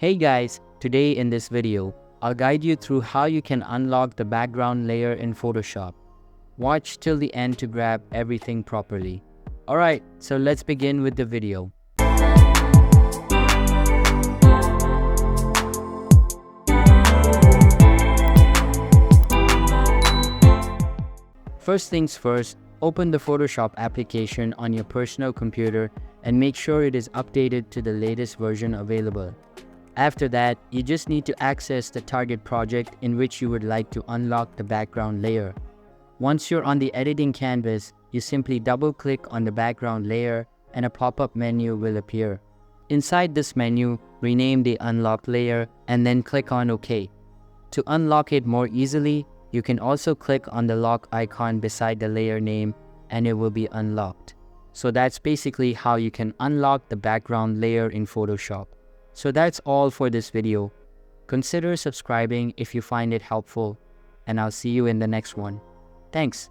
Hey guys, today in this video, I'll guide you through how you can unlock the background layer in Photoshop. Watch till the end to grab everything properly. Alright, so let's begin with the video. First things first, open the Photoshop application on your personal computer and make sure it is updated to the latest version available. After that, you just need to access the target project in which you would like to unlock the background layer. Once you're on the editing canvas, you simply double-click on the background layer and a pop-up menu will appear. Inside this menu, rename the unlocked layer and then click on OK. To unlock it more easily, you can also click on the lock icon beside the layer name and it will be unlocked. So that's basically how you can unlock the background layer in Photoshop. So that's all for this video. Consider subscribing if you find it helpful, and I'll see you in the next one. Thanks.